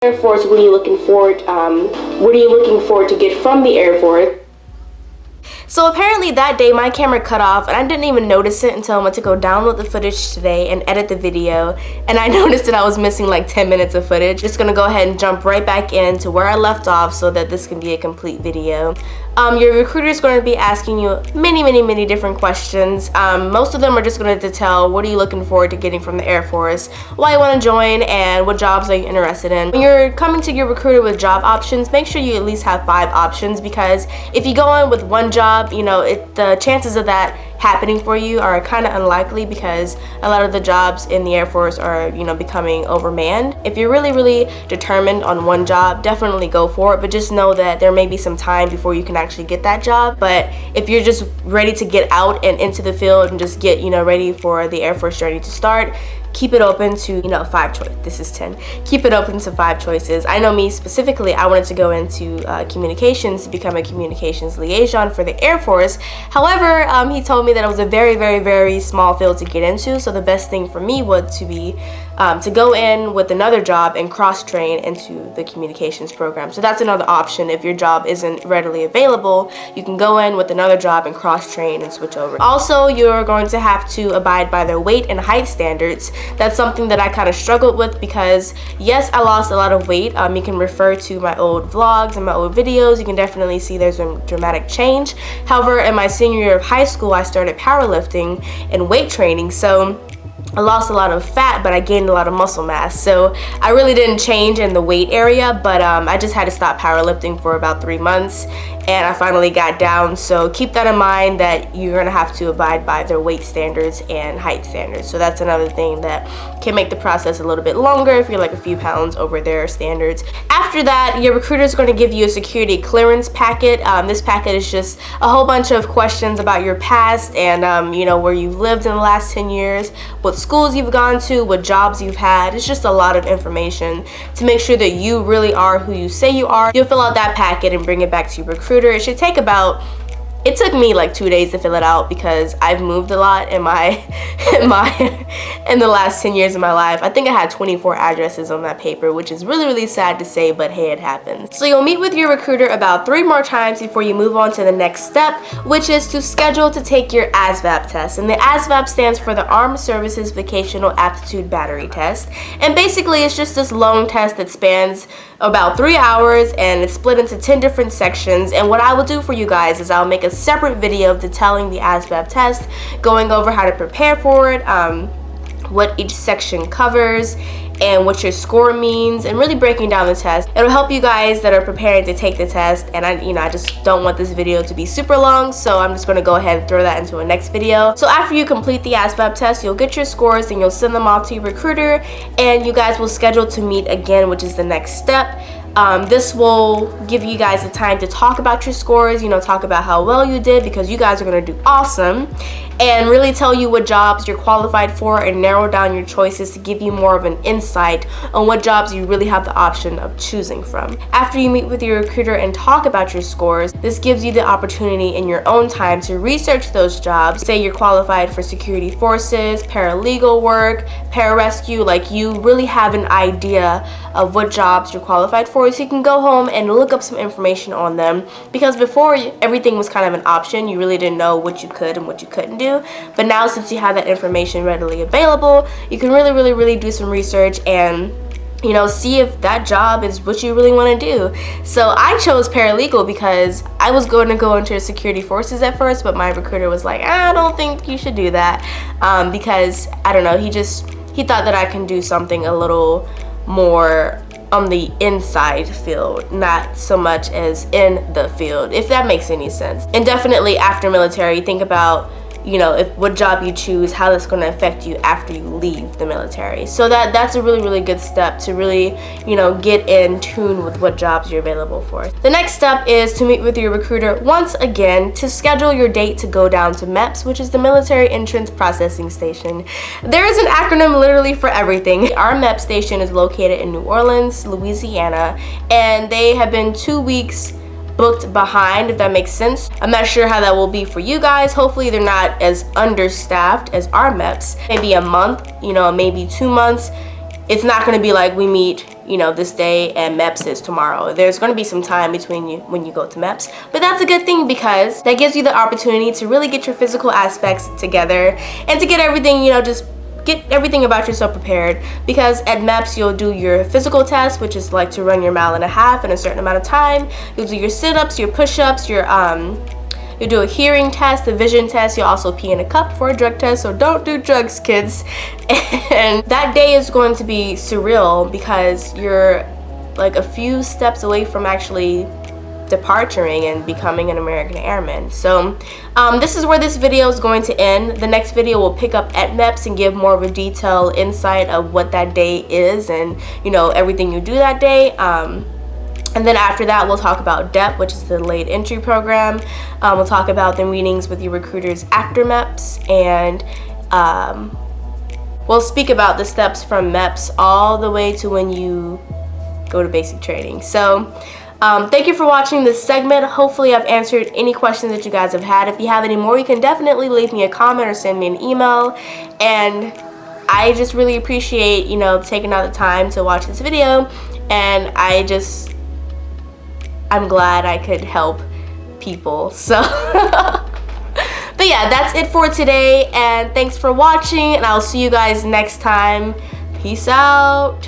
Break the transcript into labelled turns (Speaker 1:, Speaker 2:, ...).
Speaker 1: Air Force, what are you looking forward to get from the Air Force?
Speaker 2: So apparently that day my camera cut off and I didn't even notice it until I went to go download the footage today and edit the video, and I noticed that I was missing like 10 minutes of footage. Just gonna go ahead and jump right back into where I left off so that this can be a complete video. Your recruiter is going to be asking you many different questions. Most of them are just going to tell what are you looking forward to getting from the Air Force, why you want to join, and what jobs are you interested in. When you're coming to your recruiter with job options, make sure you at least have 5 options, because if you go in with one job, the chances of that happening for you are kind of unlikely, because a lot of the jobs in the Air Force are becoming overmanned. If you're really determined on one job, definitely go for it, but just know that there may be some time before you can actually get that job. But if you're just ready to get out and into the field and just get ready for the Air Force journey to start, keep it open to 5 choices. This is 10. Keep it open to 5 choices. I know me specifically, I wanted to go into communications to become a communications liaison for the Air Force. However, he told me that it was a very small field to get into, so the best thing for me was to be to go in with another job and cross-train into the communications program. So that's another option. If your job isn't readily available, you can go in with another job and cross-train and switch over. Also, you're going to have to abide by their weight and height standards. That's something that I kind of struggled with, because yes, I lost a lot of weight. You can refer to my old vlogs and my old videos. You can definitely see there's a dramatic change. However, in my senior year of high school, I started powerlifting and weight training, so I lost a lot of fat, but I gained a lot of muscle mass. So I really didn't change in the weight area, but I just had to stop powerlifting for about 3 months, and I finally got down. So keep that in mind, that you're gonna have to abide by their weight standards and height standards. So that's another thing that can make the process a little bit longer if you're like a few pounds over their standards. After that, your recruiter is going to give you a security clearance packet. This packet is just a whole bunch of questions about your past and where you've lived in the last 10 years, what schools you've gone to, what jobs you've had. It's just a lot of information to make sure that you really are who you say you are. You'll fill out that packet and bring it back to your recruiter. It should take it took me like 2 days to fill it out, because I've moved a lot in the last 10 years of my life. I think I had 24 addresses on that paper, which is really sad to say, but hey, it happens. So you'll meet with your recruiter about 3 more times before you move on to the next step, which is to schedule to take your ASVAB test. And the ASVAB stands for the Armed Services Vocational Aptitude Battery Test. And basically it's just this long test that spans about 3 hours, and it's split into 10 different sections. And what I will do for you guys is I'll make a separate video detailing the ASVAB test, going over how to prepare for it, what each section covers, and what your score means, and really breaking down the test. It'll help you guys that are preparing to take the test, and I just don't want this video to be super long, so I'm just gonna go ahead and throw that into a next video. So after you complete the ASVAB test, you'll get your scores and you'll send them off to your recruiter, and you guys will schedule to meet again, which is the next step. This will give you guys the time to talk about your scores, talk about how well you did, because you guys are going to do awesome, and really tell you what jobs you're qualified for and narrow down your choices to give you more of an insight on what jobs you really have the option of choosing from. After you meet with your recruiter and talk about your scores, this gives you the opportunity in your own time to research those jobs. Say you're qualified for security forces, paralegal work, pararescue, like you really have an idea of what jobs you're qualified for, so you can go home and look up some information on them, because before everything was kind of an option. You really didn't know what you could and what you couldn't do, but now since you have that information readily available, you can really do some research and see if that job is what you really want to do. So I chose paralegal because I was going to go into security forces at first, but my recruiter was like, I don't think you should do that, because I don't know, he thought that I can do something a little more on the inside field, not so much as in the field, if that makes any sense. And definitely after military, think about if what job you choose, how that's going to affect you after you leave the military. So that's a really good step to really get in tune with what jobs you're available for. The next step is to meet with your recruiter once again to schedule your date to go down to MEPS, which is the Military Entrance Processing Station. There is an acronym literally for everything. Our MEPS station is located in New Orleans, Louisiana, and they have been 2 weeks booked behind, if that makes sense. I'm not sure how that will be for you guys. Hopefully they're not as understaffed as our MEPS. Maybe a month, maybe 2 months. It's not going to be like we meet, you know, this day and MEPS is tomorrow. There's going to be some time between you when you go to MEPS, but that's a good thing because that gives you the opportunity to really get your physical aspects together and to get everything, you know, just get everything about yourself prepared, because at MEPS you'll do your physical test, which is like to run your 1.5 miles in a certain amount of time. You'll do your sit-ups, your push-ups, you'll do a hearing test, a vision test. You'll also pee in a cup for a drug test, so don't do drugs, kids. And that day is going to be surreal because you're like a few steps away from actually departuring and becoming an American Airman. So this is where this video is going to end. The next video will pick up at MEPS and give more of a detailed insight of what that day is and, you know, everything you do that day. And then after that, we'll talk about DEP, which is the delayed entry program. We'll talk about the meetings with your recruiters after MEPS, and we'll speak about the steps from MEPS all the way to when you go to basic training. So thank you for watching this segment. Hopefully I've answered any questions that you guys have had. If you have any more, you can definitely leave me a comment or send me an email. And I just really appreciate, you know, taking out the time to watch this video. And I'm glad I could help people. So but yeah, that's it for today, and thanks for watching, and I'll see you guys next time. Peace out.